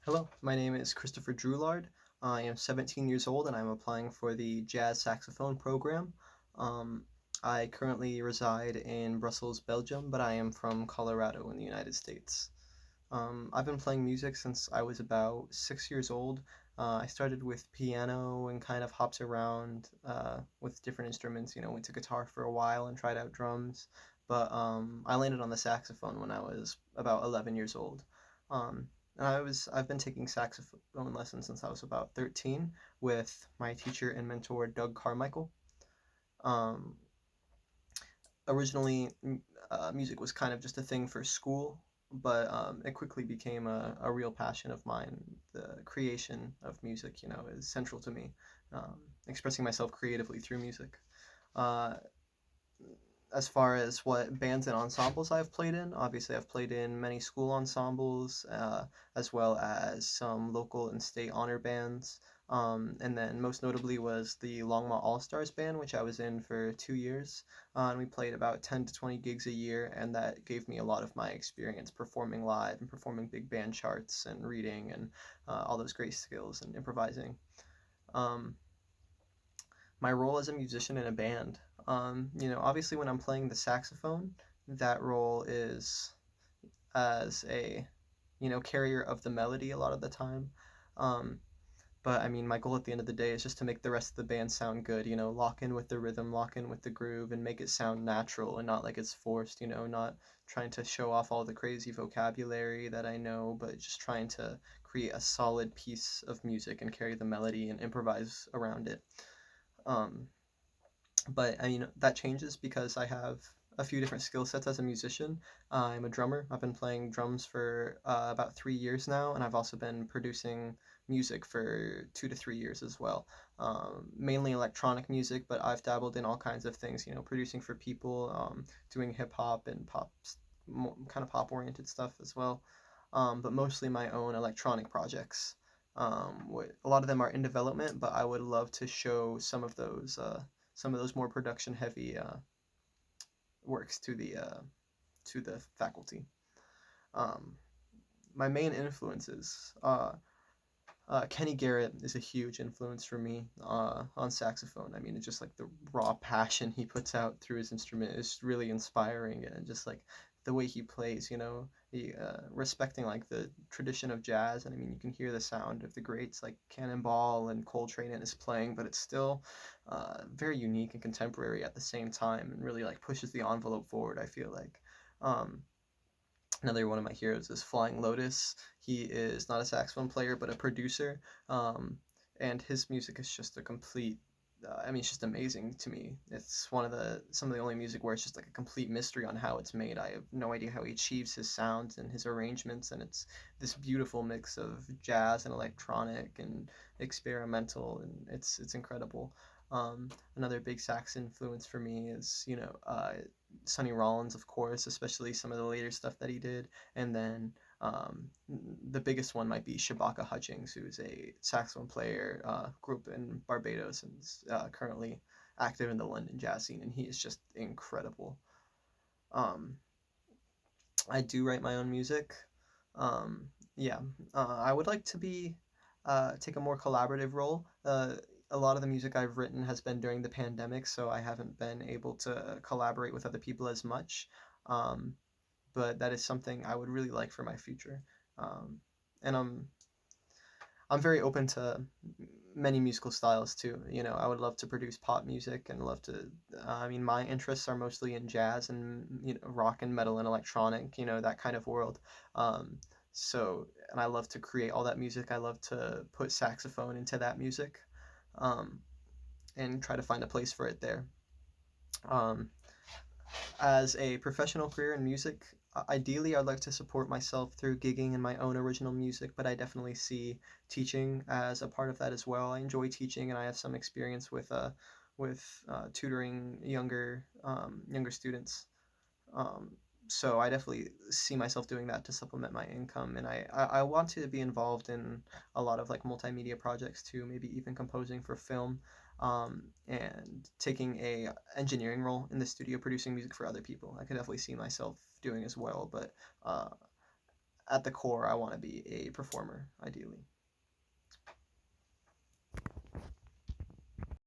Hello, my name is Christopher Drulard. I am 17 years old and I'm applying for the jazz saxophone program. Um, I currently reside in Brussels, Belgium, but I am from Colorado in the United States. I've been playing music since I was about 6 years old. I started with piano and kind of hopped around with different instruments. Went to guitar for a while and tried out drums, but I landed on the saxophone when I was about 11 years old. Um, and I've been taking saxophone lessons since I was about 13 with my teacher and mentor Doug Carmichael. Um, Originally, music was kind of just a thing for school, but it quickly became a real passion of mine. The creation of music, is central to me. Expressing myself creatively through music. Uh, as far as what bands and ensembles I've played in, obviously I've played in many school ensembles, as well as some local and state honor bands. And then most notably was the Longmont All Stars band, which I was in for 2 years. And we played about 10 to 20 gigs a year, and that gave me a lot of my experience performing live and performing big band charts and reading and all those great skills and improvising. Um, my role as a musician in a band. Obviously when I'm playing the saxophone, that role is as a, carrier of the melody a lot of the time. Um, but I mean, my goal at the end of the day is just to make the rest of the band sound good, lock in with the rhythm, lock in with the groove, and make it sound natural and not like it's forced, not trying to show off all the crazy vocabulary that I know, but just trying to create a solid piece of music and carry the melody and improvise around it. Um, but I mean that changes because I have a few different skill sets as a musician. I'm a drummer. I've been playing drums for about 3 years now, and I've also been producing music for 2 to 3 years as well. Mainly electronic music, but I've dabbled in all kinds of things. Producing for people, doing hip hop and pop, kind of pop oriented stuff as well. But mostly my own electronic projects. A lot of them are in development, but I would love to show some of those more production heavy works to the faculty. Um, my main influences. Kenny Garrett is a huge influence for me on saxophone. I mean, it's just like the raw passion he puts out through his instrument is really inspiring, and just like the way he plays, respecting like the tradition of jazz. And I mean, you can hear the sound of the greats like Cannonball and Coltrane in his playing, but it's still very unique and contemporary at the same time, and really like pushes the envelope forward. I feel like. Um, Another one of my heroes is Flying Lotus. He is not a saxophone player, but a producer. And his music is just a complete. I mean, it's just amazing to me. It's some of the only music where it's just like a complete mystery on how it's made. I have no idea how he achieves his sounds and his arrangements, and it's this beautiful mix of jazz and electronic and experimental, and it's incredible. Another big sax influence for me is Sonny Rollins, of course, especially some of the later stuff that he did. And then the biggest one might be Shabaka Hutchings, who's a saxophone player, grew up in Barbados and is currently active in the London jazz scene, and he is just incredible. Um, I do write my own music. Yeah, I would like to take a more collaborative role. A lot of the music I've written has been during the pandemic, so I haven't been able to collaborate with other people as much. Um, but that is something I would really like for my future. Um, and I'm very open to many musical styles too. I would love to produce pop music and love to. I mean, my interests are mostly in jazz and rock and metal and electronic. That kind of world. Um, and I love to create all that music. I love to put saxophone into that music, um, and try to find a place for it there. Um, as a professional career in music, ideally I'd like to support myself through gigging and my own original music, but I definitely see teaching as a part of that as well. I enjoy teaching, and I have some experience with tutoring younger students. Um, so I definitely see myself doing that to supplement my income, and I want to be involved in a lot of like multimedia projects too, maybe even composing for film, and taking a engineering role in the studio producing music for other people. I could definitely see myself doing as well, but uh, at the core, I want to be a performer, ideally.